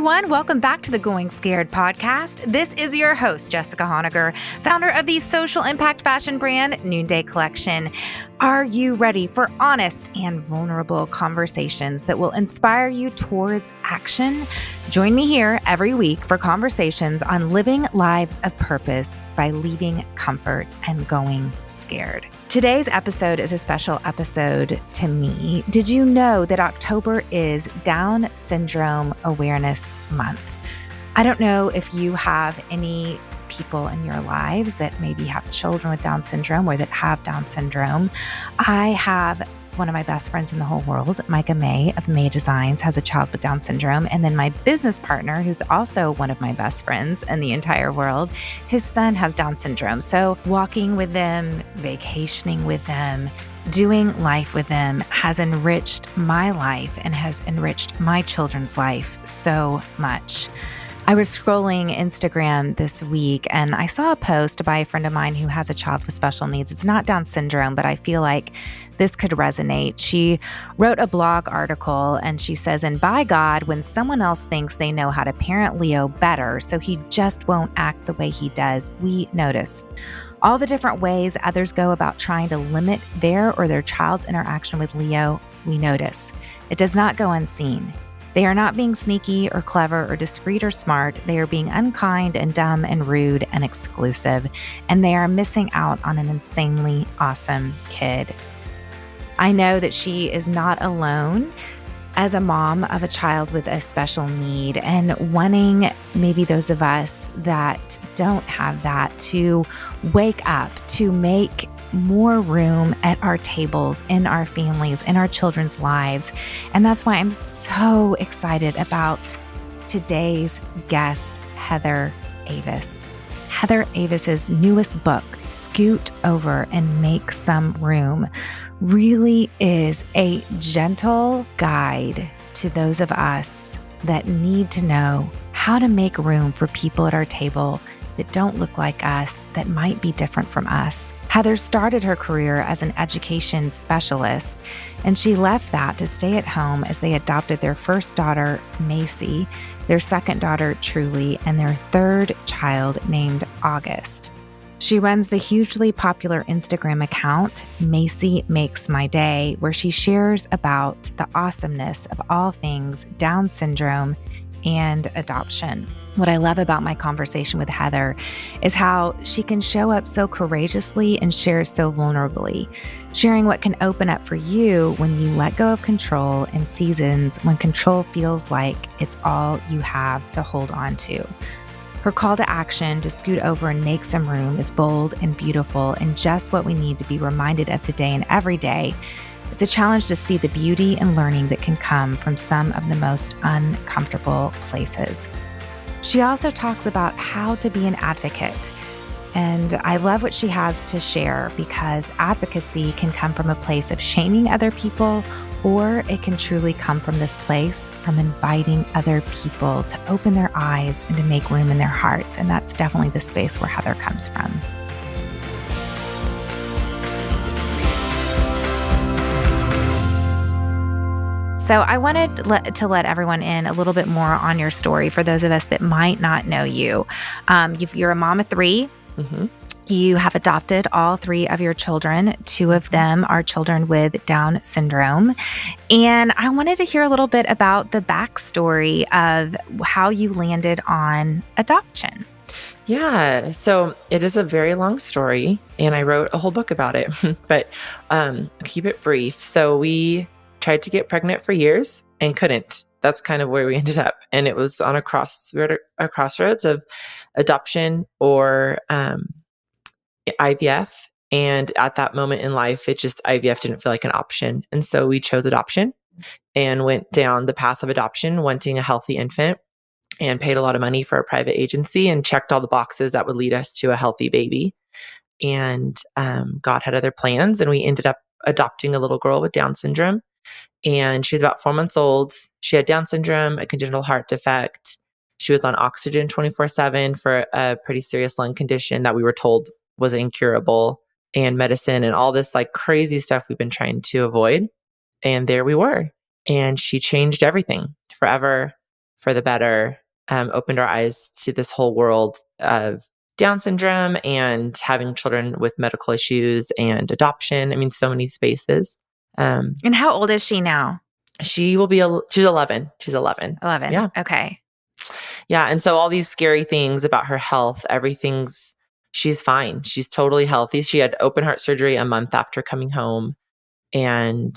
everyone. Welcome back to the Going Scared podcast. This is your host, Jessica Honegger, founder of the social impact fashion brand Noonday Collection. Are you ready for honest and vulnerable conversations that will inspire you towards action? Join me here every week for conversations on living lives of purpose by leaving comfort and going scared. Today's episode is a special episode to me. Did you know that October is Down Syndrome Awareness Month? I don't know if you have any people in your lives that maybe have children with Down syndrome or that have Down syndrome. I have one of my best friends in the whole world, Micah May of May Designs, has a child with Down syndrome. And then my business partner, who's also one of my best friends in the entire world, his son has Down syndrome. So walking with them, vacationing with them, doing life with them has enriched my life and has enriched my children's life so much. I was scrolling Instagram this week and I saw a post by a friend of mine who has a child with special needs. It's not Down syndrome, but I feel like this could resonate. She wrote a blog article and she says, "And by God, when someone else thinks they know how to parent Leo better, so he just won't act the way he does, we notice. All the different ways others go about trying to limit their or their child's interaction with Leo, we notice. It does not go unseen. They are not being sneaky or clever or discreet or smart. They are being unkind and dumb and rude and exclusive, and they are missing out on an insanely awesome kid." I know that she is not alone as a mom of a child with a special need and wanting maybe those of us that don't have that to wake up, to make more room at our tables, in our families, in our children's lives. And that's why I'm so excited about today's guest, Heather Avis. Heather Avis's newest book, Scoot Over and Make Some Room, really is a gentle guide to those of us that need to know how to make room for people at our table that don't look like us, that might be different from us. Heather started her career as an education specialist, and she left that to stay at home as they adopted their first daughter, Macy, their second daughter, Truly, and their third child named August. She runs the hugely popular Instagram account, Macy Makes My Day, where she shares about the awesomeness of all things Down syndrome and adoption. What I love about my conversation with Heather is how she can show up so courageously and share so vulnerably, sharing what can open up for you when you let go of control in seasons when control feels like it's all you have to hold on to. Her call to action to scoot over and make some room is bold and beautiful and just what we need to be reminded of today and every day. It's a challenge to see the beauty and learning that can come from some of the most uncomfortable places. She also talks about how to be an advocate. And I love what she has to share because advocacy can come from a place of shaming other people, or it can truly come from this place from inviting other people to open their eyes and to make room in their hearts. And that's definitely the space where Heather comes from. So I wanted to let everyone in a little bit more on your story for those of us that might not know you. You're a mom of three. Mm-hmm. You have adopted all three of your children. Two of them are children with Down syndrome. And I wanted to hear a little bit about the backstory of how you landed on adoption. Yeah, so it is a very long story, and I wrote a whole book about it, but keep it brief. So we tried to get pregnant for years and couldn't. That's kind of where we ended up. And it was on we were at a crossroads of adoption or IVF. And at that moment in life, IVF didn't feel like an option. And so we chose adoption and went down the path of adoption, wanting a healthy infant, and paid a lot of money for a private agency and checked all the boxes that would lead us to a healthy baby. And God had other plans, and we ended up adopting a little girl with Down syndrome. And she was about 4 months old. She had Down syndrome, a congenital heart defect. She was on oxygen 24/7 for a pretty serious lung condition that we were told was incurable, and medicine and all this like crazy stuff we've been trying to avoid. And there we were. And she changed everything forever for the better, opened our eyes to this whole world of Down syndrome and having children with medical issues and adoption. I mean, so many spaces. And how old is she now? She's 11. She's 11. 11. Yeah. Okay. Yeah. And so all these scary things about her health, she's fine. She's totally healthy. She had open heart surgery a month after coming home. And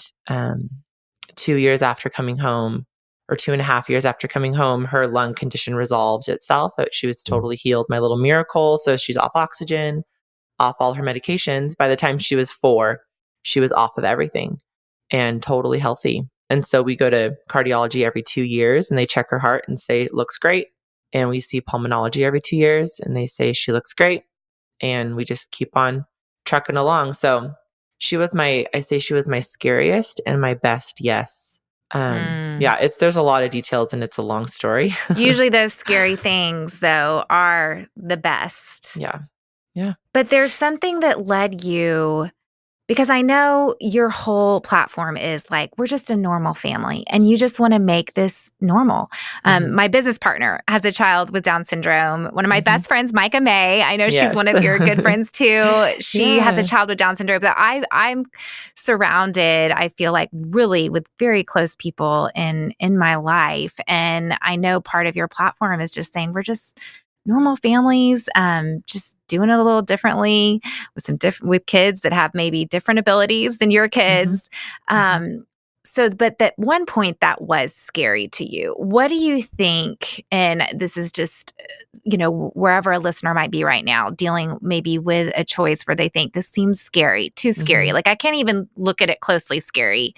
2 years after coming home, or 2.5 years after coming home, her lung condition resolved itself. She was totally healed, my little miracle. So she's off oxygen, off all her medications. By the time she was 4, she was off of everything and totally healthy. And so we go to cardiology every 2 years and they check her heart and say, it looks great. And we see pulmonology every 2 years and they say, she looks great. And we just keep on trucking along. So she was my scariest and my best yes. Yeah, there's a lot of details and it's a long story. Usually those scary things, though, are the best. Yeah. Yeah. But there's something that led you, because I know your whole platform is like, we're just a normal family and you just want to make this normal. My business partner has a child with Down syndrome. One of my best friends, Micah May, I know she's one of your good friends too. She has a child with Down syndrome. So I'm surrounded, I feel like, really with very close people in my life. And I know part of your platform is just saying, we're just normal families, just doing it a little differently with kids that have maybe different abilities than your kids. But at one point that was scary to you. What do you think? And this is just, wherever a listener might be right now, dealing maybe with a choice where they think this seems scary, too scary. Like I can't even look at it closely scary.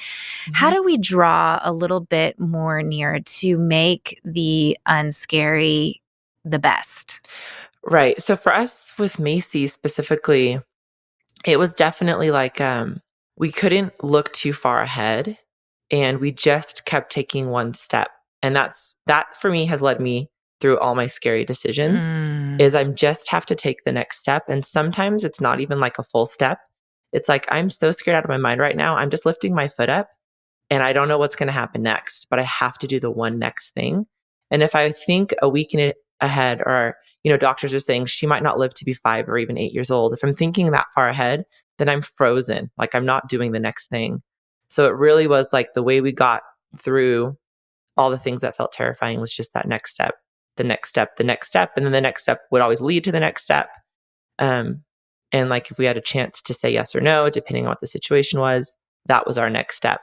How do we draw a little bit more near to make the unscary the best? Right. So for us with Macy specifically, it was definitely like we couldn't look too far ahead and we just kept taking one step. And that for me has led me through all my scary decisions is I'm just have to take the next step. And sometimes it's not even like a full step. It's like, I'm so scared out of my mind right now. I'm just lifting my foot up and I don't know what's going to happen next, but I have to do the one next thing. And if I think a week ahead, or, doctors are saying she might not live to be 5 or even 8 years old. If I'm thinking that far ahead, then I'm frozen. Like I'm not doing the next thing. So it really was like the way we got through all the things that felt terrifying was just that next step, the next step, the next step. And then the next step would always lead to the next step. And like if we had a chance to say yes or no, depending on what the situation was, that was our next step.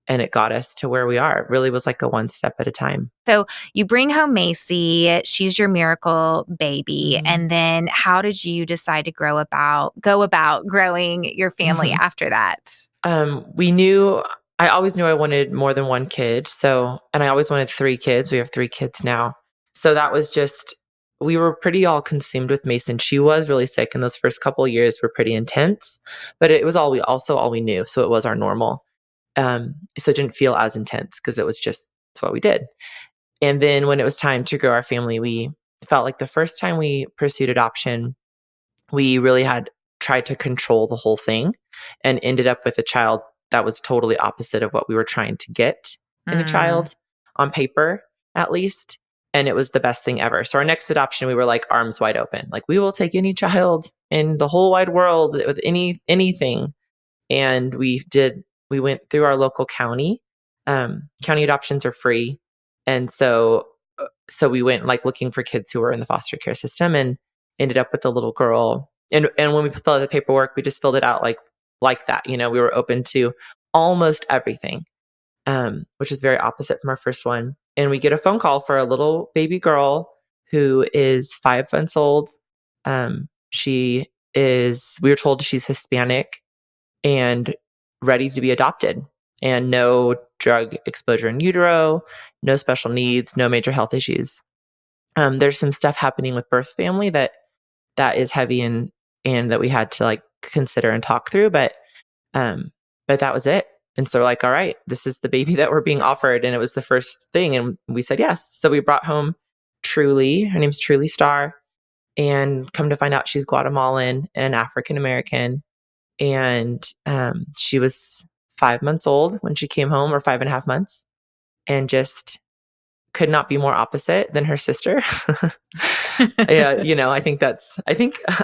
And it got us to where we are. It really was like a one step at a time. So you bring home Macy. She's your miracle baby. And then how did you decide to go about growing your family after that? I always knew I wanted more than one kid. And I always wanted 3 kids. We have 3 kids now. So that was just, we were pretty all consumed with Mason. She was really sick. And those first couple of years were pretty intense, but it was all we knew. So it was our normal. So it didn't feel as intense because it's what we did. And then when it was time to grow our family, we felt like the first time we pursued adoption, we really had tried to control the whole thing and ended up with a child that was totally opposite of what we were trying to get in a child, on paper, at least. And it was the best thing ever. So our next adoption, we were like arms wide open. Like we will take any child in the whole wide world with anything. And we went through our local county. County adoptions are free. And so we went like looking for kids who were in the foster care system and ended up with a little girl. And when we filled out the paperwork, we just filled it out like that. We were open to almost everything, which is very opposite from our first one. And we get a phone call for a little baby girl who is 5 months old. We were told she's Hispanic and ready to be adopted, and no drug exposure in utero, no special needs, no major health issues. There's some stuff happening with birth family that is heavy and that we had to like consider and talk through, but that was it. And so we're like, all right, this is the baby that we're being offered. And it was the first thing. And we said yes. So we brought home Truly. Her name's Truly Star. And come to find out she's Guatemalan and African American. And she was 5 months old when she came home, or 5.5 months, and just could not be more opposite than her sister. Yeah,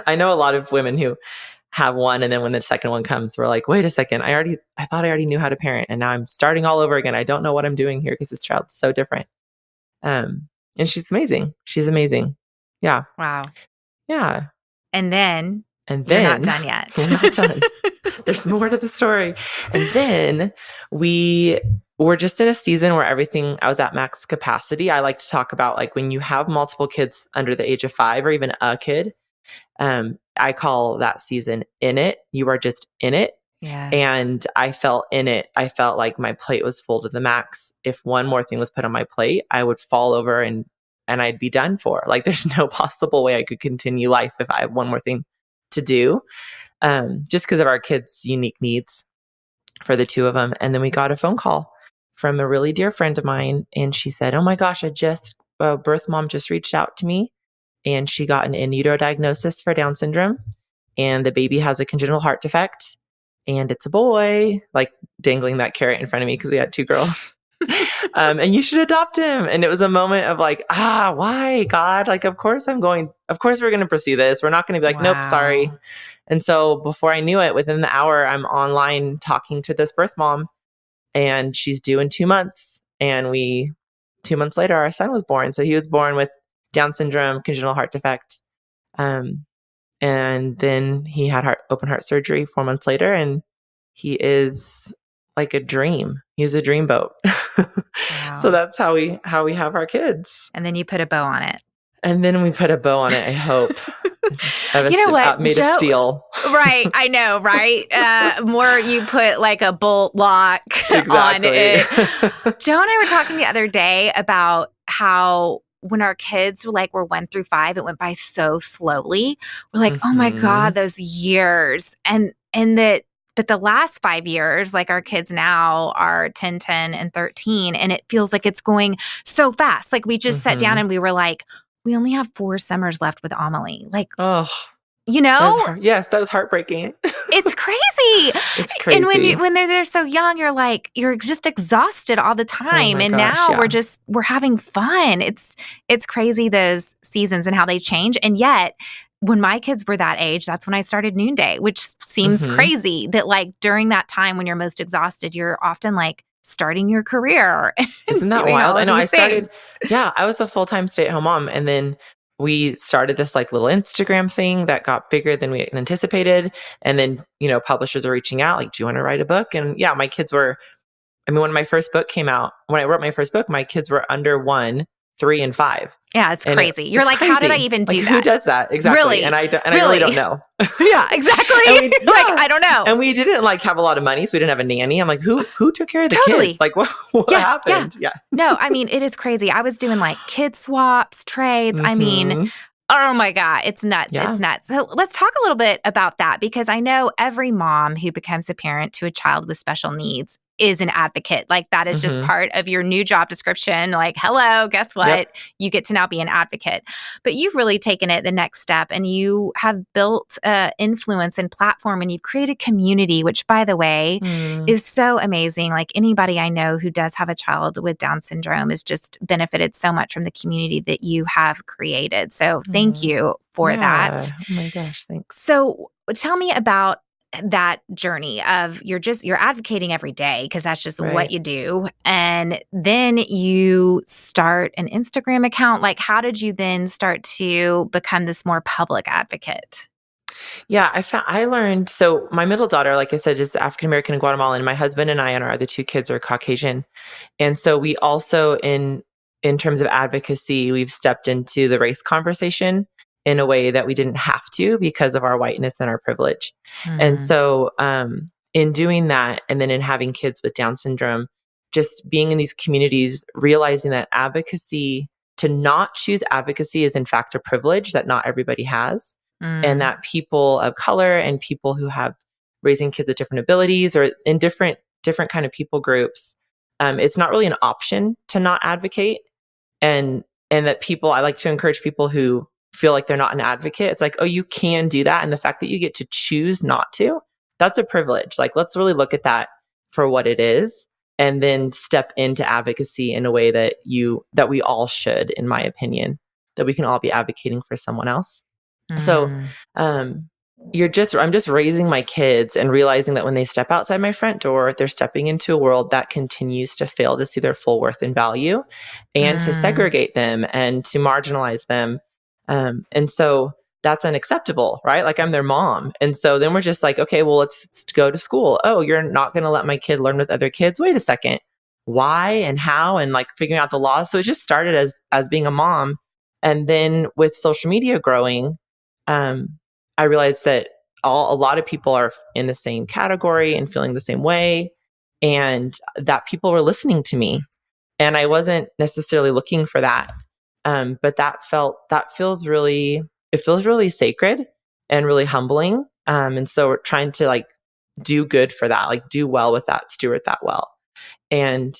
I know a lot of women who have one, and then when the second one comes, we're like, wait a second, I thought I already knew how to parent, and now I'm starting all over again. I don't know what I'm doing here because this child's so different. And she's amazing. She's amazing. Yeah. Wow. Yeah. And then And you're not then done yet. we're not done. There's more to the story. And then we were just in a season where I was at max capacity. I like to talk about like when you have multiple kids under the age of 5 or even a kid, I call that season in it. You are just in it. Yes. And I felt in it. I felt like my plate was full to the max. If one more thing was put on my plate, I would fall over and I'd be done for. Like there's no possible way I could continue life if I have one more thing to do, just because of our kids' unique needs for the two of them. And then we got a phone call from a really dear friend of mine. And she said, oh my gosh, birth mom just reached out to me and she got an in utero diagnosis for Down syndrome. And the baby has a congenital heart defect and it's a boy, like dangling that carrot in front of me because we had 2 girls. And you should adopt him. And it was a moment of like, why, God? Like, of course we're going to pursue this. We're not going to be like, nope, sorry. And so before I knew it, within the hour, I'm online talking to this birth mom and she's due in 2 months. And 2 months later, our son was born. So he was born with Down syndrome, congenital heart defect. And then he had open heart surgery 4 months later, and he is like a dream. He's a dreamboat. Wow. So that's how we have our kids. And then you put a bow on it. And then we put a bow on it, I hope. You know what? Made of steel. Right. I know, right? More you put like a bolt lock on it. Joe and I were talking the other day about how when our kids were 1 through 5, it went by so slowly. We're like, oh my God, those years. But the last 5 years, like our kids now are 10, 10, and 13, and it feels like it's going so fast. Like we just sat down and we were like, we only have 4 summers left with Amelie. Like, you know? Yes, that was heartbreaking. It's crazy. It's crazy. And when they're so young, you're just exhausted all the time. Oh and gosh, now we're having fun. It's crazy those seasons and how they change. And yet when my kids were that age, that's when I started Noonday, which seems crazy that like during that time when you're most exhausted, you're often like starting your career. Isn't that wild? I know. I was a full-time stay-at-home mom. And then we started this like little Instagram thing that got bigger than we anticipated. And then, publishers are reaching out like, do you want to write a book? And yeah, my kids when my first book came out, when I wrote my first book, my kids were under 1, 3, and 5. Yeah, it's crazy. You're like, crazy. How did I even do that? Who does that? Exactly. Really? And I really don't know. Yeah, exactly. I don't know. And we didn't have a lot of money, so we didn't have a nanny. I'm like, who took care of the kids? Like, what happened? Yeah. No, I mean, it is crazy. I was doing like kid swaps, trades. I mean, oh my God, it's nuts. Yeah. It's nuts. So let's talk a little bit about that because I know every mom who becomes a parent to a child with special needs is an advocate. Like that is just part of your new job description. Like, hello, guess what? Yep. You get to now be an advocate. But you've really taken it the next step and you have built influence and platform and you've created community, which by the way is so amazing. Like anybody I know who does have a child with Down syndrome has just benefited so much from the community that you have created. So thank you for that. Oh my gosh, thanks. So tell me about that journey of you're advocating every day because that's just what you do. And then you start an Instagram account. Like how did you then start to become this more public advocate? Yeah, I learned, so my middle daughter, like I said, is African-American and Guatemalan. My husband and I and our other 2 kids are Caucasian. And so we also in terms of advocacy, we've stepped into the race conversation in a way that we didn't have to because of our whiteness and our privilege. And so in doing that, and then in having kids with Down syndrome, just being in these communities, realizing that to not choose advocacy is in fact a privilege that not everybody has. And that people of color and people who have raising kids with different abilities or in different kind of people groups, it's not really an option to not advocate. And that I like to encourage people who feel like they're not an advocate. It's like, oh, you can do that. And the fact that you get to choose not to, that's a privilege. Like, let's really look at that for what it is. and then step into advocacy in a way that we all should, in my opinion, that we can all be advocating for someone else. So, Mm. I'm just raising my kids and realizing that when they step outside my front door, they're stepping into a world that continues to fail to see their full worth and value, and to Mm. segregate them and to marginalize them. And so that's unacceptable, right? Like, I'm their mom. And so then we're just like, okay, well, let's go to school. Oh, you're not going to let my kid learn with other kids. Wait a second. Why and how, and like figuring out the laws. So it just started as being a mom. And then with social media growing, I realized that a lot of people are in the same category and feeling the same way, and that people were listening to me. And I wasn't necessarily looking for that. But that feels really, it feels really sacred and really humbling. And so we're trying to like do good for that, like do well with that, steward that well. And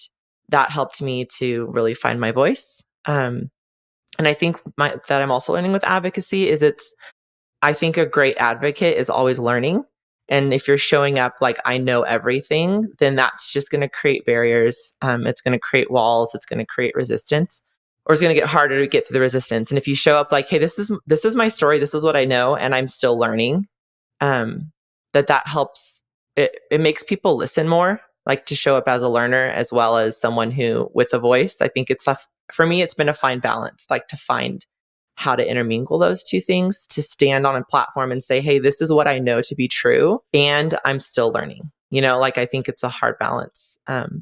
that helped me to really find my voice. And I think that I'm also learning with advocacy is I think a great advocate is always learning. And if you're showing up like, I know everything, then that's just going to create barriers. It's going to create walls. It's going to create resistance, or it's going to get harder to get through the resistance. And if you show up like, hey, this is my story. This is what I know. And I'm still learning, um, that helps. It makes people listen more, like to show up as a learner as well as someone who with a voice. I think for me, it's been a fine balance, like to find how to intermingle those two things, to stand on a platform and say, hey, this is what I know to be true, and I'm still learning. Like, I think it's a hard balance. One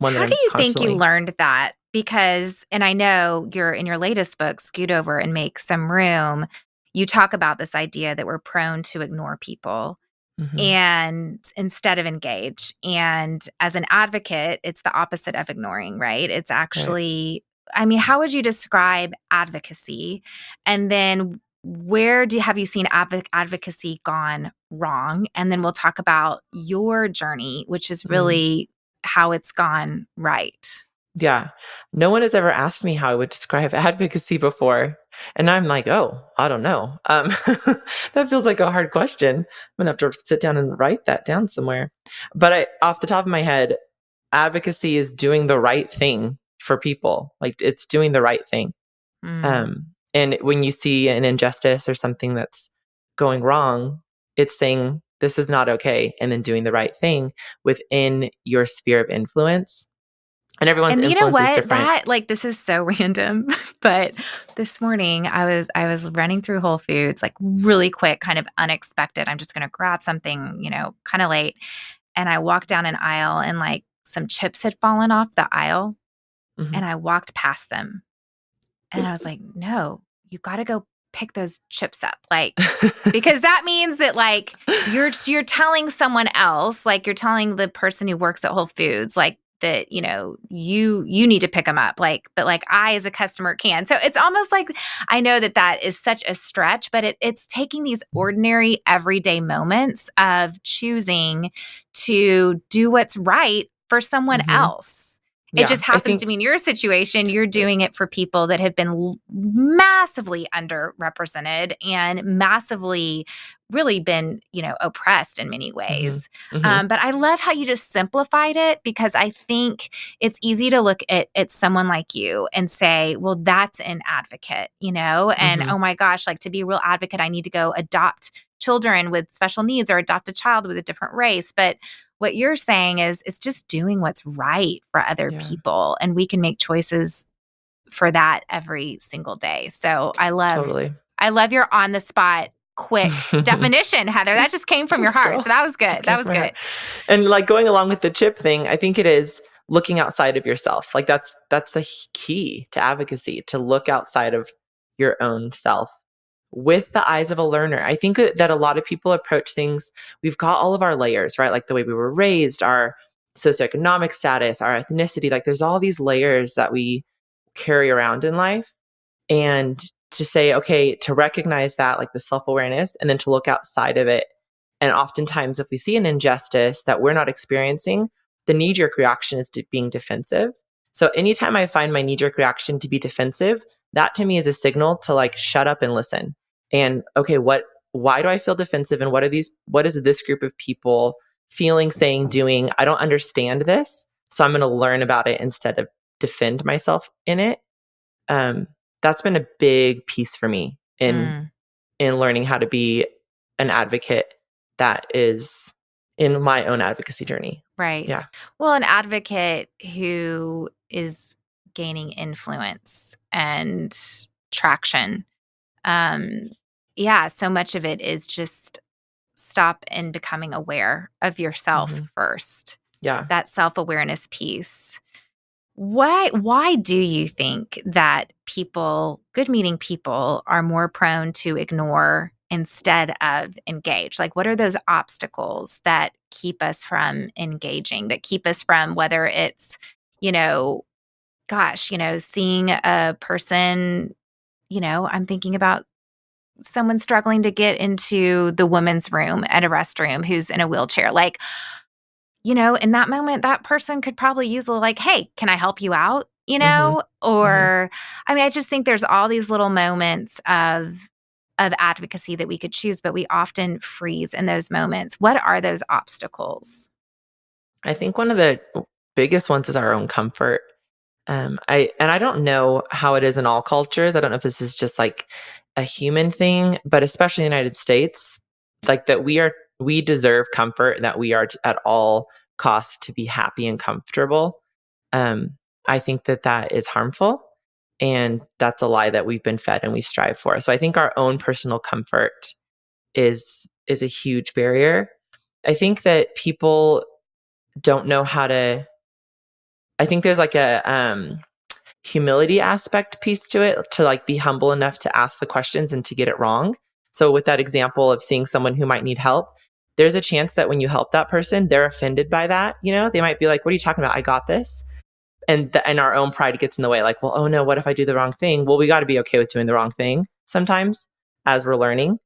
that How do I'm you think you constantly. learned that? Because, and I know you're in your latest book, Scoot Over and Make Some Room, you talk about this idea that we're prone to ignore people Mhm. and instead of engage. And as an advocate, it's the opposite of ignoring, right? It's Right. actually, I mean, how would you describe advocacy? And then have you seen advocacy gone wrong? And then we'll talk about your journey, which is Mm. really how it's gone right. Yeah. No one has ever asked me how I would describe advocacy before. And I'm like, oh, I don't know. That feels like a hard question. I'm going to have to sit down and write that down somewhere. But off the top of my head, advocacy is doing the right thing for people. Like, it's doing the right thing. Mm. And when you see an injustice or something that's going wrong, it's saying, this is not okay. And then doing the right thing within your sphere of influence. And everyone's And you know influence is what? different. That like this is so random, but this morning I was running through Whole Foods like really quick, kind of unexpected. I'm just going to grab something, kind of late. And I walked down an aisle and like some chips had fallen off the aisle Mhm. and I walked past them. And I was like, "No, you got to go pick those chips up." Like because that means that like you're telling someone else, like you're telling the person who works at Whole Foods, like that, you need to pick them up. Like, but like I as a customer can. So it's almost like I know that is such a stretch, but it's taking these ordinary everyday moments of choosing to do what's right for someone Mhm. else. It Yeah, just I happens think to be in your situation, you're doing it for people that have been massively underrepresented and massively really been, oppressed in many mhm, ways. mhm, But I love how you just simplified it because I think it's easy to look at someone like you and say, well, that's an advocate, and mhm. oh my gosh, like to be a real advocate, I need to go adopt children with special needs or adopt a child with a different race. But what you're saying is it's just doing what's right for other Yeah, people. And we can make choices for that every single day. So totally. I love your on the spot quick definition, Heather. That just came from your Thanks, heart. So girl. that was Just good. came That was from my heart. good. And, like, going along with the chip thing, I think it is looking outside of yourself. Like, that's the key to advocacy, to look outside of your own self with the eyes of a learner. I think that a lot of people approach things, we've got all of our layers, right? Like the way we were raised, our socioeconomic status, our ethnicity, like there's all these layers that we carry around in life. And to say, okay, to recognize that, like the self awareness, and then to look outside of it. And oftentimes, if we see an injustice that we're not experiencing, the knee jerk reaction is being defensive. So anytime I find my knee jerk reaction to be defensive, that to me is a signal to like shut up and listen. And okay, why do I feel defensive? And what is this group of people feeling, saying, doing? I don't understand this. So I'm going to learn about it instead of defend myself in it. That's been a big piece for me in learning how to be an advocate that is in my own advocacy journey. Right. Yeah. Well, an advocate who is gaining influence and traction. Um, yeah, so much of it is just stop and becoming aware of yourself Mm-hmm. first. Yeah. That self-awareness piece. Why do you think that good meaning people are more prone to ignore instead of engage? Like, what are those obstacles that keep us from engaging, that keep us from, whether it's, you know, seeing a person, I'm thinking about someone struggling to get into the women's room at a restroom who's in a wheelchair. Like, in that moment, that person could probably use like, "Hey, can I help you out?" Mm-hmm. Mm-hmm. Or, I mean, I just think there's all these little moments of advocacy that we could choose, but we often freeze in those moments. What are those obstacles? I think one of the biggest ones is our own comfort. I don't know how it is in all cultures. I don't know if this is just like a human thing, but especially in the United States, like that we deserve comfort and that we are at all costs to be happy and comfortable. I think that is harmful, and that's a lie that we've been fed and we strive for. So I think our own personal comfort is a huge barrier. I think that people don't know how to. I think there's like a humility aspect piece to it, to like be humble enough to ask the questions and to get it wrong. So with that example of seeing someone who might need help, there's a chance that when you help that person, they're offended by that. They might be like, "What are you talking about? I got this." And our own pride gets in the way. Like, well, oh no, what if I do the wrong thing? Well, we got to be okay with doing the wrong thing sometimes as we're learning.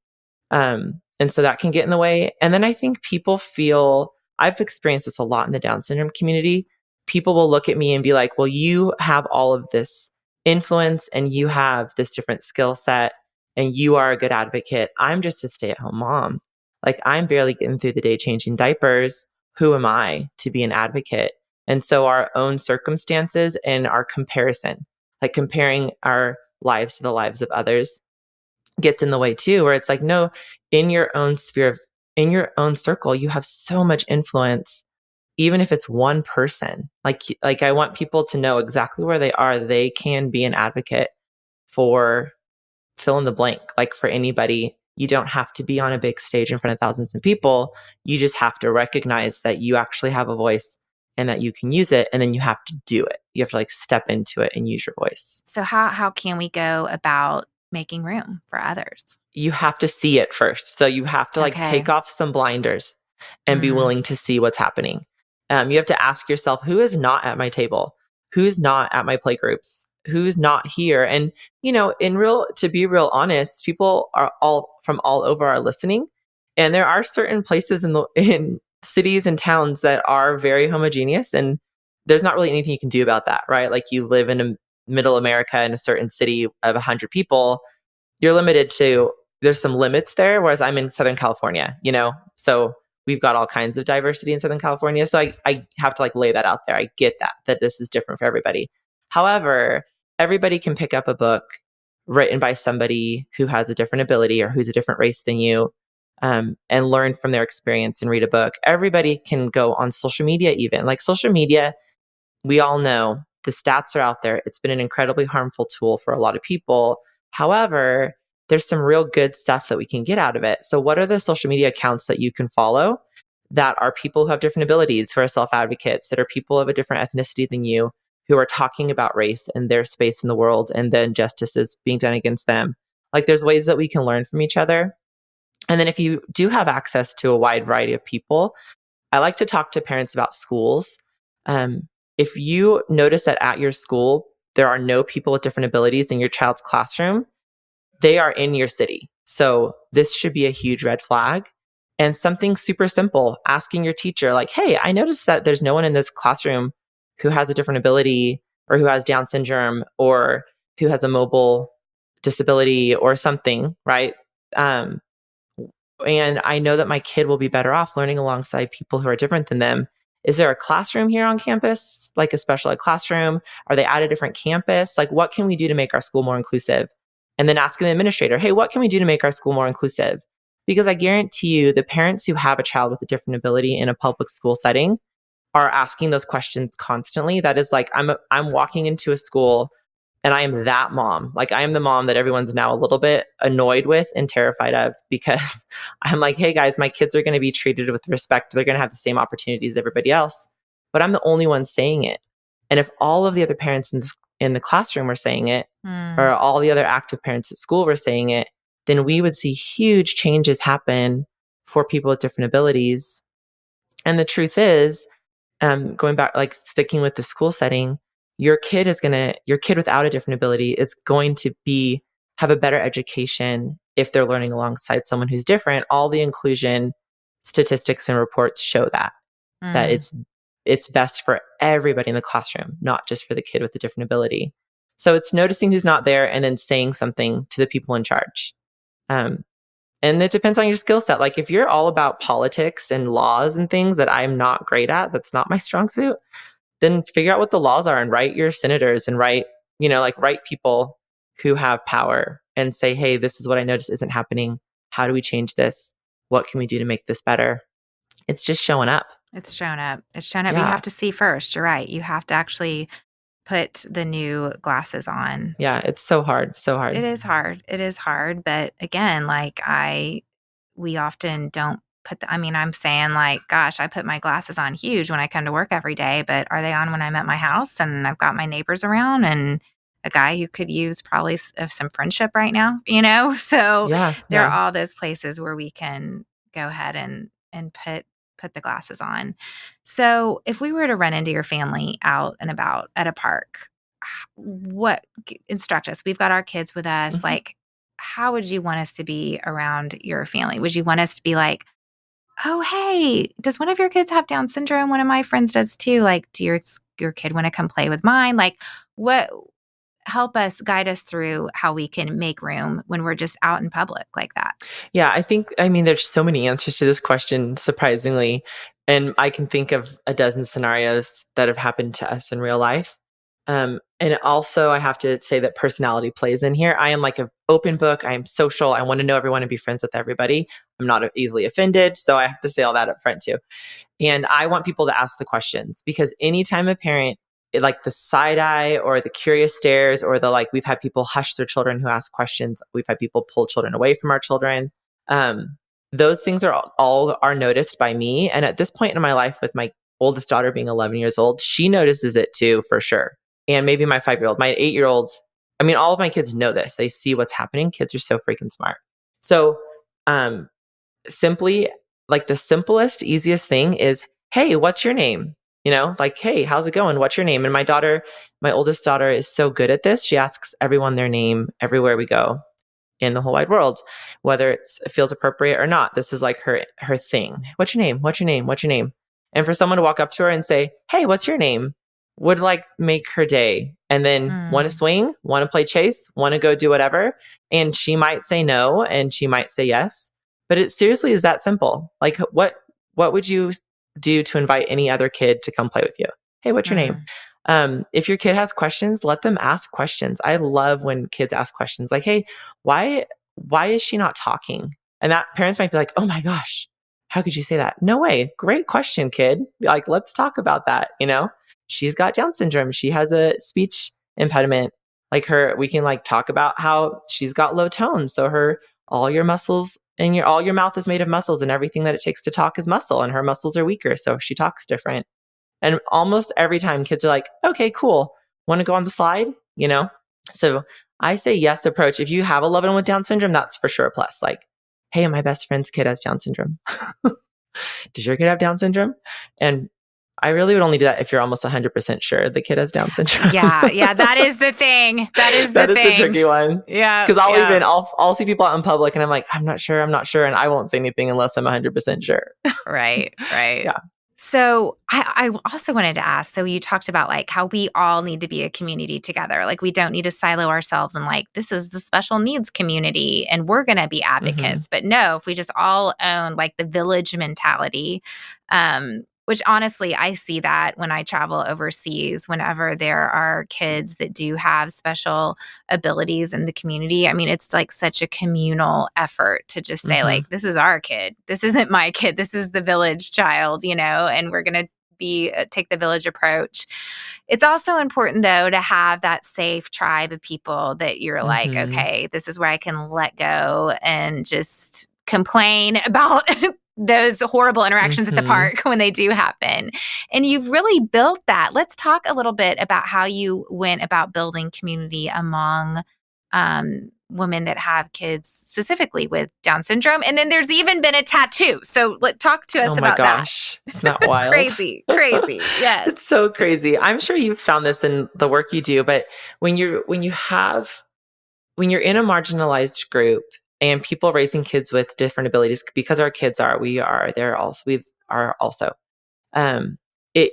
And so that can get in the way. And then I think people feel, I've experienced this a lot in the Down syndrome community. People will look at me and be like, well, you have all of this influence and you have this different skill set and you are a good advocate. I'm just a stay at home mom. Like, I'm barely getting through the day changing diapers. Who am I to be an advocate? And so our own circumstances and our comparison, like comparing our lives to the lives of others, gets in the way too, where it's like, no, in your own in your own circle, you have so much influence, even if it's one person. Like I want people to know exactly where they are. They can be an advocate for fill in the blank, like for anybody. You don't have to be on a big stage in front of thousands of people. You just have to recognize that you actually have a voice and that you can use it. And then you have to do it. You have to like step into it and use your voice. So how can we go about making room for others? You have to see it first. So you have to like Okay. take off some blinders and be Mm. willing to see what's happening. You have to ask yourself, who is not at my table? Who's not at my play groups? Who's not here? And to be real honest, people are all from all over are listening. And there are certain places in cities and towns that are very homogeneous, and there's not really anything you can do about that, right? Like, you live in a middle America in a certain city of 100 people, you're limited to, there's some limits there, whereas I'm in Southern California, so we've got all kinds of diversity in Southern California. So I have to like lay that out there. I get that this is different for everybody. However, everybody can pick up a book written by somebody who has a different ability or who's a different race than you, and learn from their experience and read a book. Everybody can go on social media, even like social media. We all know the stats are out there. It's been an incredibly harmful tool for a lot of people. However, there's some real good stuff that we can get out of it. So, what are the social media accounts that you can follow that are people who have different abilities, who are self advocates, that are people of a different ethnicity than you, who are talking about race and their space in the world and the injustices being done against them? Like, there's ways that we can learn from each other. And then, if you do have access to a wide variety of people, I like to talk to parents about schools. If you notice that at your school, there are no people with different abilities in your child's classroom, they are in your city. So this should be a huge red flag. And something super simple, asking your teacher, like, hey, I noticed that there's no one in this classroom who has a different ability or who has Down syndrome or who has a mobile disability or something, right? Um, and I know that my kid will be better off learning alongside people who are different than them. Is there a classroom here on campus, like a special ed classroom? Are they at a different campus? Like, what can we do to make our school more inclusive? And then asking the administrator, hey, what can we do to make our school more inclusive? Because I guarantee you, the parents who have a child with a different ability in a public school setting are asking those questions constantly. That is like, I'm walking into a school and I am that mom. Like, I am the mom that everyone's now a little bit annoyed with and terrified of, because I'm like, hey guys, my kids are going to be treated with respect. They're going to have the same opportunities as everybody else. But I'm the only one saying it. And if all of the other parents in the classroom were saying it, or all the other active parents at school were saying it, then we would see huge changes happen for people with different abilities. And the truth is, going back, like sticking with the school setting, your kid without a different ability is going to have a better education if they're learning alongside someone who's different. All the inclusion statistics and reports show that it's best for everybody in the classroom, not just for the kid with a different ability. So it's noticing who's not there and then saying something to the people in charge. And it depends on your skill set. Like, if you're all about politics and laws and things that I'm not great at, that's not my strong suit, then figure out what the laws are and write your senators and write people who have power and say, hey, this is what I noticed isn't happening. How do we change this? What can we do to make this better? It's just showing up. It's shown up. It's shown up. You Yeah. have to see first. You're right. You have to actually put the new glasses on. Yeah, it's so hard. So hard. It is hard. It is hard. But again, like we often don't I'm saying like, gosh, I put my glasses on huge when I come to work every day, but are they on when I'm at my house and I've got my neighbors around and a guy who could use probably some friendship right now, So there are all those places where we can go ahead and put the glasses on. So if we were to run into your family out and about at a park, instruct us. We've got our kids with us. Mm-hmm. Like, how would you want us to be around your family? Would you want us to be like, oh, hey, does one of your kids have Down syndrome? One of my friends does too. Like, do your kid want to come play with mine? Like, help us, guide us through how we can make room when we're just out in public like that. Yeah, there's so many answers to this question, surprisingly. And I can think of a dozen scenarios that have happened to us in real life. And also, I have to say that personality plays in here. I am like an open book. I am social. I want to know everyone and be friends with everybody. I'm not easily offended. So I have to say all that up front too. And I want people to ask the questions, because anytime a parent, like the side eye or the curious stares or the we've had people hush their children who ask questions. We've had people pull children away from our children. Those things all are noticed by me. And at this point in my life, with my oldest daughter being 11 years old, she notices it too, for sure. And maybe my 5-year-old, my 8-year-olds, all of my kids know this. They see what's happening. Kids are so freaking smart. So, simply, like, the simplest, easiest thing is, hey, what's your name? Hey, how's it going? What's your name? And my oldest daughter is so good at this. She asks everyone their name everywhere we go in the whole wide world, whether it feels appropriate or not. This is like her thing. What's your name? What's your name? What's your name? And for someone to walk up to her and say, hey, what's your name? Would make her day. And then want to swing, want to play chase, want to go do whatever. And she might say no, and she might say yes. But it seriously is that simple. Like, what would you do to invite any other kid to come play with you? Hey, what's your name? If your kid has questions, let them ask questions. I love when kids ask questions like, hey, why is she not talking? And that parents might be like, oh my gosh, how could you say that? No way. Great question, kid. Like, let's talk about that. She's got Down syndrome. She has a speech impediment. We can talk about how she's got low tone. So all your muscles and all your mouth is made of muscles, and everything that it takes to talk is muscle, and her muscles are weaker. So she talks different. And almost every time kids are like, okay, cool. Want to go on the slide? So I say yes approach. If you have a loved one with Down syndrome, that's for sure a plus. Like, hey, my best friend's kid has Down syndrome. Does your kid have Down syndrome? And I really would only do that if you're almost 100% sure the kid has Down syndrome. Yeah, that is the thing. That is the tricky one. Yeah, because I'll see people out in public, and I'm like, I'm not sure, and I won't say anything unless I'm 100% sure. Right. Yeah. So I also wanted to ask, so you talked about how we all need to be a community together. Like, we don't need to silo ourselves and this is the special needs community and we're going to be advocates. But no, if we just all own the village mentality, which honestly, I see that when I travel overseas, whenever there are kids that do have special abilities in the community. I mean, it's like such a communal effort to just say, Mm-hmm. like, this is our kid. This isn't my kid. This is the village child, and we're going to take the village approach. It's also important, though, to have that safe tribe of people that you're like, Mm-hmm. okay, this is where I can let go and just complain about those horrible interactions at the Mm-hmm. park when they do happen. And you've really built that. Let's talk a little bit about how you went about building community among women that have kids specifically with Down syndrome. And then there's even been a tattoo. So talk to us Oh my about that. gosh. Isn't that wild? Crazy, crazy. Yes. It's so crazy. I'm sure you've found this in the work you do, but when you're in a marginalized group and people raising kids with different abilities, because our kids are, we are also, um, it,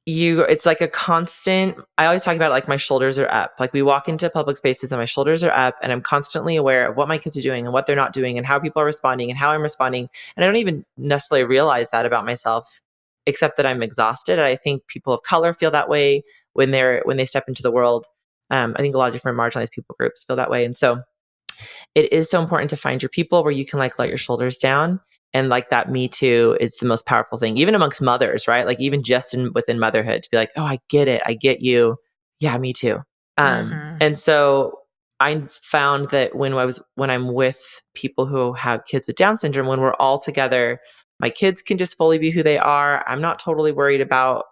it's like a constant, I always talk about it like my shoulders are up. Like we walk into public spaces and my shoulders are up and I'm constantly aware of what my kids are doing and what they're not doing and how people are responding and how I'm responding. And I don't even necessarily realize that about myself, except that I'm exhausted. And I think people of color feel that way when they step into the world. I think a lot of different marginalized people groups feel that way. And so it is so important to find your people where you can like let your shoulders down. And like that me too is the most powerful thing, even amongst mothers, right? Like even just within motherhood to be like, oh, I get it. I get you. Yeah, me too. Mm-hmm. And so I found that when I'm with people who have kids with Down syndrome, when we're all together, my kids can just fully be who they are. I'm not totally worried about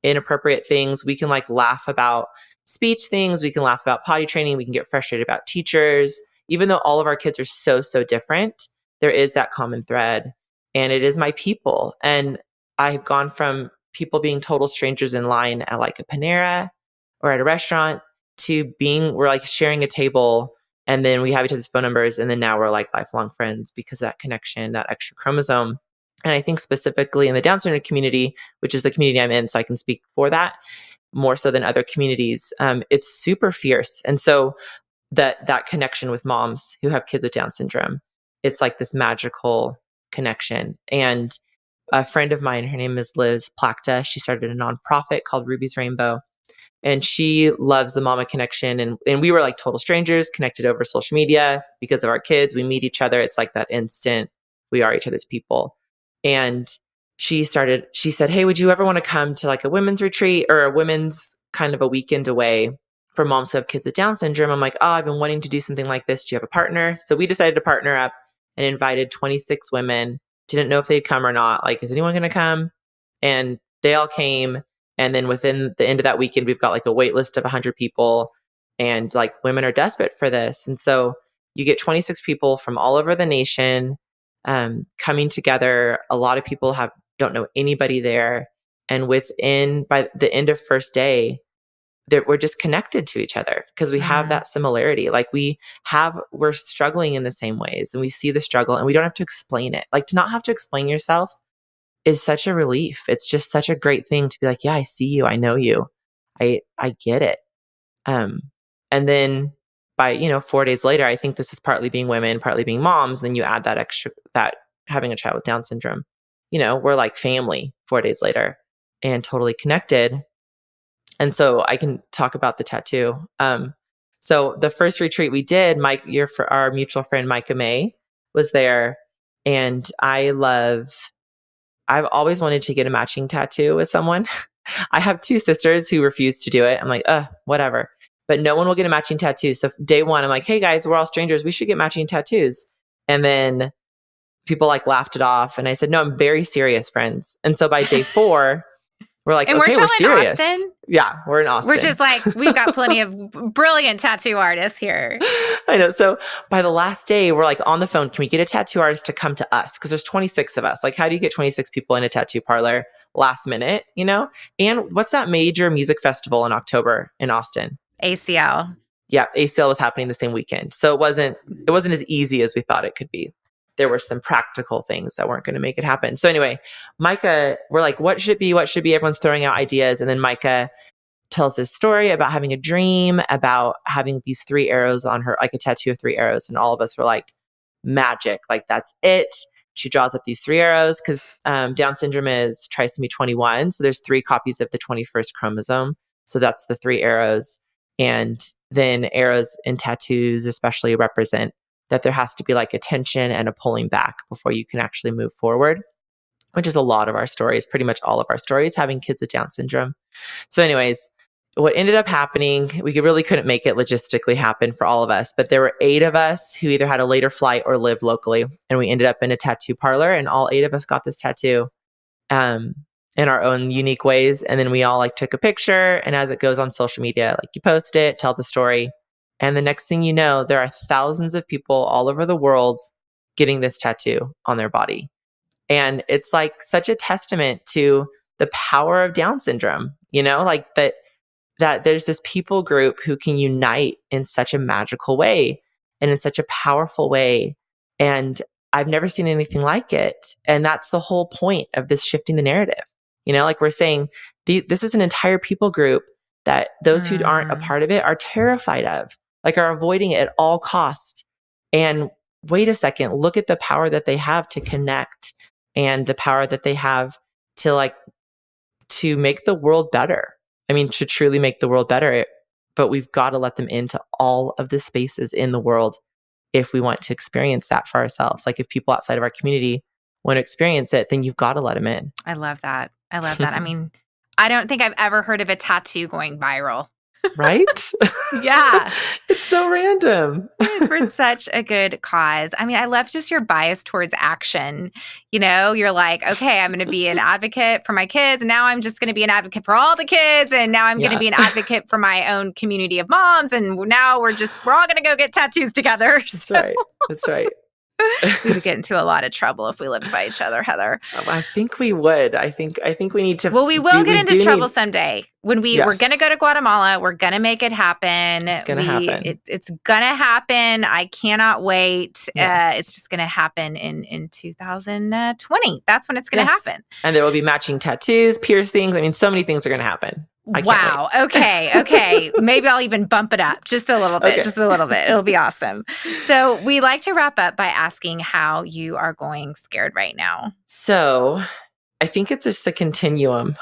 inappropriate things. We can like laugh about speech things. We can laugh about potty training. We can get frustrated about teachers. Even though all of our kids are so, so different, there is that common thread. And it is my people. And I've gone from people being total strangers in line at like a Panera or at a restaurant to we're like sharing a table and then we have each other's phone numbers. And then now we're like lifelong friends because of that connection, that extra chromosome. And I think specifically in the Down syndrome community, which is the community I'm in, so I can speak for that more so than other communities, it's super fierce. And so that connection with moms who have kids with Down syndrome, it's like this magical connection. And a friend of mine, her name is Liz Plakta. She started a nonprofit called Ruby's Rainbow. And she loves the mama connection. And we were like total strangers connected over social media because of our kids. We meet each other. It's like that instant, we are each other's people. And she said, hey, would you ever want to come to like a women's retreat or a women's kind of a weekend away for moms who have kids with Down syndrome? I'm like, oh, I've been wanting to do something like this. Do you have a partner? So we decided to partner up and invited 26 women. Didn't know if they'd come or not. Like, is anyone going to come? And they all came. And then within the end of that weekend, we've got like a wait list of 100 people. And like women are desperate for this. And so you get 26 people from all over the nation coming together. A lot of people don't know anybody there. And by the end of first day, we're just connected to each other because we have that similarity. Like we're struggling in the same ways and we see the struggle and we don't have to explain it. Like to not have to explain yourself is such a relief. It's just such a great thing to be like, yeah, I see you. I know you. I get it. And then by, 4 days later, I think this is partly being women, partly being moms. Then you add that having a child with Down syndrome, we're like family 4 days later and totally connected. And so I can talk about the tattoo. So the first retreat we did, our mutual friend, Micah May was there. And I've always wanted to get a matching tattoo with someone. I have two sisters who refuse to do it. I'm like, whatever. But no one will get a matching tattoo. So day one, I'm like, hey guys, we're all strangers. We should get matching tattoos. And then people like laughed it off. And I said, no, I'm very serious, friends. And so by day 4, we're like, And okay, we're serious. In Austin? Yeah, we're in Austin. Which is like, we've got plenty of brilliant tattoo artists here. I know. So by the last day, we're like on the phone. Can we get a tattoo artist to come to us? Because there's 26 of us. Like, how do you get 26 people in a tattoo parlor last minute, And what's that major music festival in October in Austin? ACL. Yeah, ACL was happening the same weekend. So it wasn't as easy as we thought it could be. There were some practical things that weren't going to make it happen. So anyway, Micah, we're like, what should it be? What should be? Everyone's throwing out ideas. And then Micah tells this story about having a dream, about having these 3 arrows on her, like a tattoo of 3 arrows. And all of us were like, magic, like that's it. she draws up these 3 arrows because Down syndrome is trisomy 21. So there's 3 copies of the 21st chromosome. So that's the 3 arrows. And then arrows in tattoos especially represent that there has to be like a tension and a pulling back before you can actually move forward, which is a lot of our stories, pretty much all of our stories, having kids with Down syndrome. So anyways, what ended up happening, we really couldn't make it logistically happen for all of us, but there were 8 of us who either had a later flight or lived locally. And we ended up in a tattoo parlor, and all 8 of us got this tattoo in our own unique ways. And then we all like took a picture, and as it goes on social media, like you post it, tell the story. And the next thing you know, there are thousands of people all over the world getting this tattoo on their body. And it's like such a testament to the power of Down syndrome, like that there's this people group who can unite in such a magical way and in such a powerful way. And I've never seen anything like it. And that's the whole point of this shifting the narrative. Like we're saying, this is an entire people group that those who aren't a part of it are terrified of, like are avoiding it at all costs. And wait a second, look at the power that they have to connect and the power that they have to make the world better. I mean, to truly make the world better, but we've got to let them into all of the spaces in the world if we want to experience that for ourselves. Like if people outside of our community want to experience it, then you've got to let them in. I love that. I mean, I don't think I've ever heard of a tattoo going viral. Right? Yeah. It's so random. For such a good cause. I mean, I love just your bias towards action. You're like, okay, I'm going to be an advocate for my kids. And now I'm just going to be an advocate for all the kids. And now I'm going to be an advocate for my own community of moms. And now we're all going to go get tattoos together. That's right. That's right. We would get into a lot of trouble if we lived by each other, Heather. I think we would. I think we need to. Well, we will get into trouble someday. When we're going to go to Guatemala, we're going to make it happen. It's going to happen. It's going to happen. I cannot wait. Yes. It's just going to happen in 2020. That's when it's going to happen. And there will be matching tattoos, piercings. I mean, so many things are going to happen. Wow. Okay. Maybe I'll even bump it up just a little bit. Okay. Just a little bit. It'll be awesome. So we like to wrap up by asking how you are going scared right now. So I think it's just a continuum.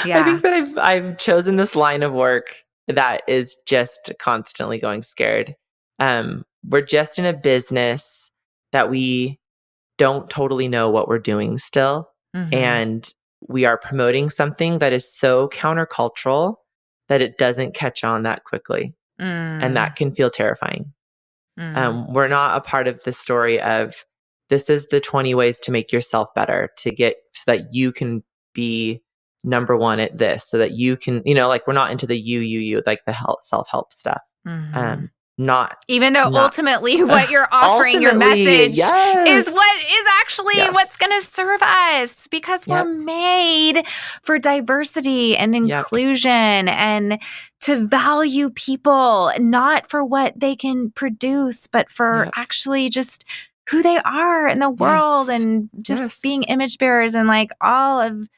Yeah. I think that I've chosen this line of work that is just constantly going scared. We're just in a business that we don't totally know what we're doing still. Mm-hmm. And we are promoting something that is so countercultural that it doesn't catch on that quickly. And that can feel terrifying. We're not a part of the story of this is the 20 ways to make yourself better so that you can be number one at this, so that you can, like we're not into the you, like the self-help stuff. Mm-hmm. Even though ultimately what you're offering, your message is what is actually what's going to serve us, because we're made for diversity and inclusion and to value people, not for what they can produce, but for actually just who they are in the world and just being image bearers and like all of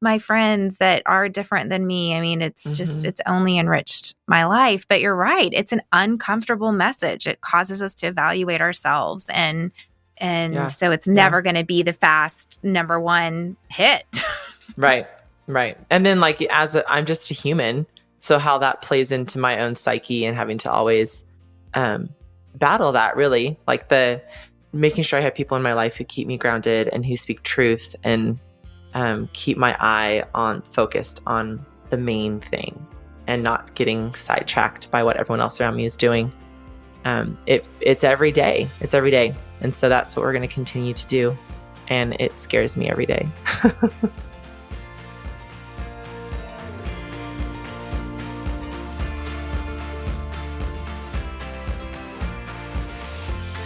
my friends that are different than me. I mean, it's just, it's only enriched my life. But you're right. It's an uncomfortable message. It causes us to evaluate ourselves. And so it's never going to be the fast number one hit. Right. And then like, I'm just a human. So how that plays into my own psyche and having to always battle that, really, like making sure I have people in my life who keep me grounded and who speak truth and keep my eye focused on the main thing and not getting sidetracked by what everyone else around me is doing. It's every day. It's every day. And so that's what we're going to continue to do. And it scares me every day.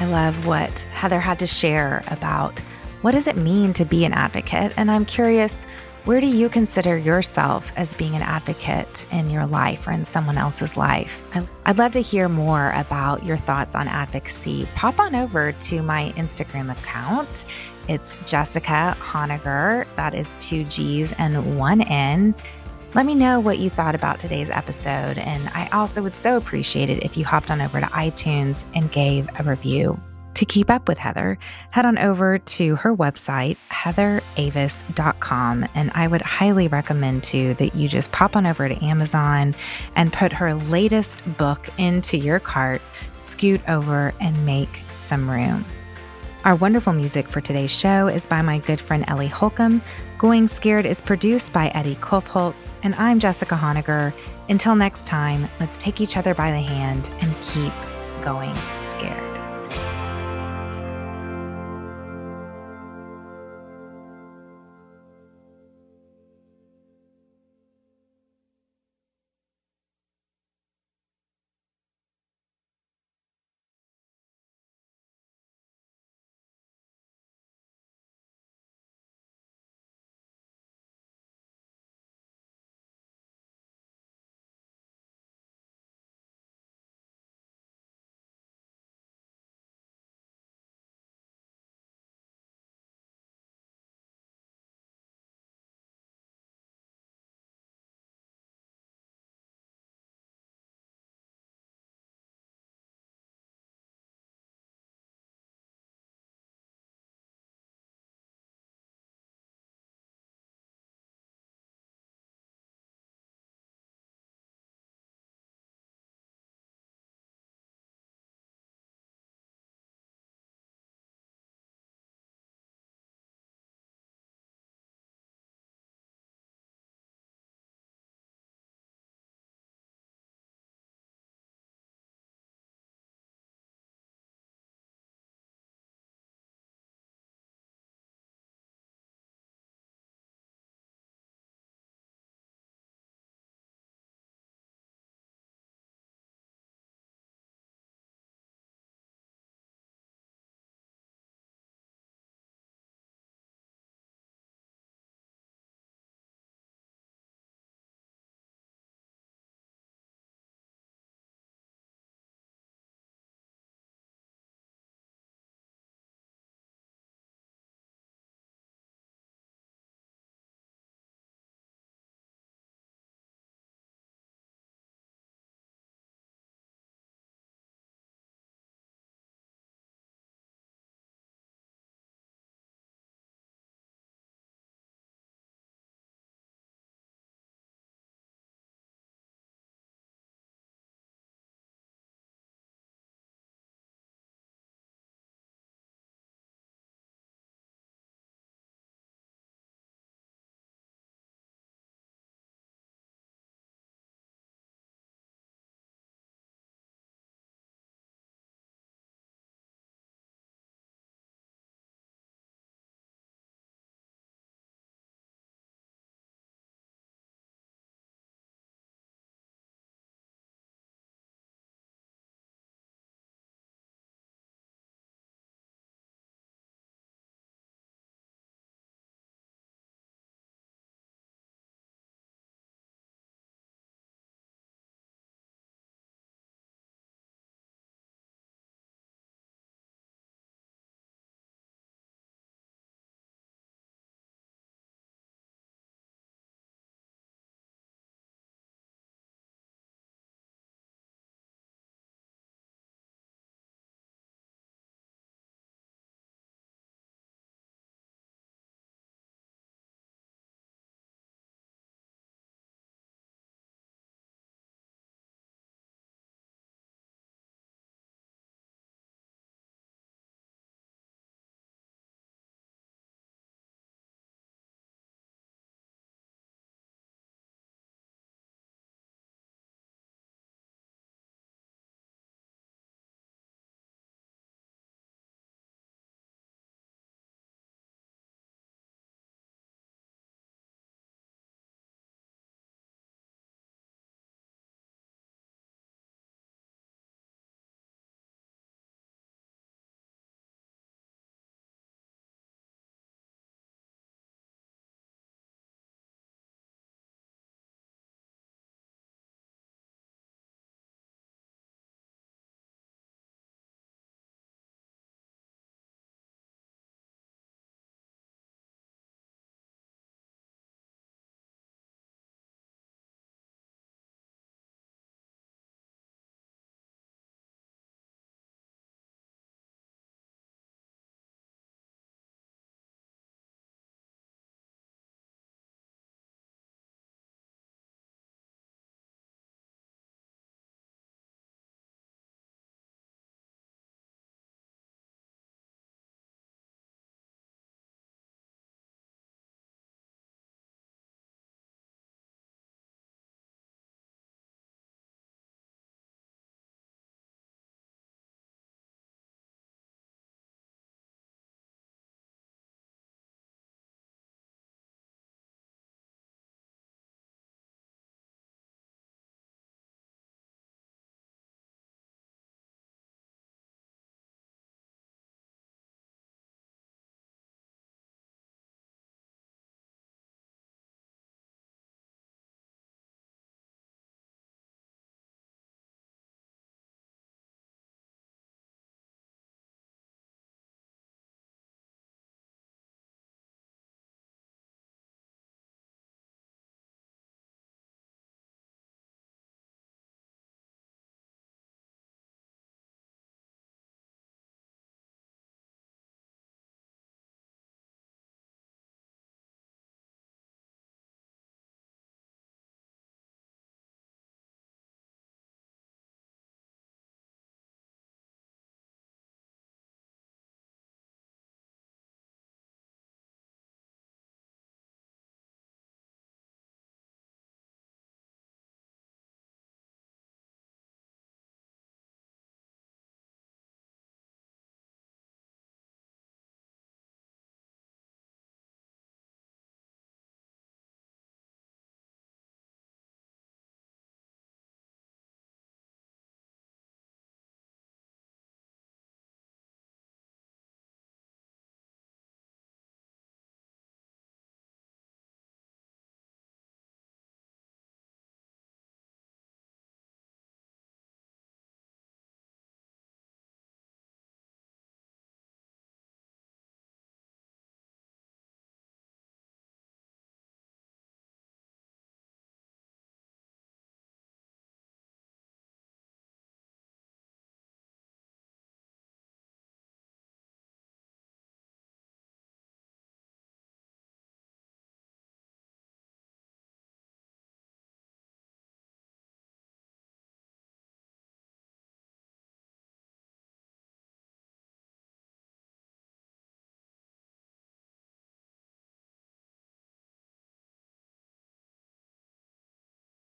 I love what Heather had to share about what does it mean to be an advocate? And I'm curious, where do you consider yourself as being an advocate in your life or in someone else's life? I'd love to hear more about your thoughts on advocacy. Pop on over to my Instagram account. It's Jessica Honegger. That is 2 G's and 1 N. Let me know what you thought about today's episode. And I also would so appreciate it if you hopped on over to iTunes and gave a review. To keep up with Heather, head on over to her website, heatheravis.com. And I would highly recommend too that you just pop on over to Amazon and put her latest book into your cart, scoot over and make some room. Our wonderful music for today's show is by my good friend Ellie Holcomb. Going Scared is produced by Eddie Kofholtz, and I'm Jessica Honegger. Until next time, let's take each other by the hand and keep going.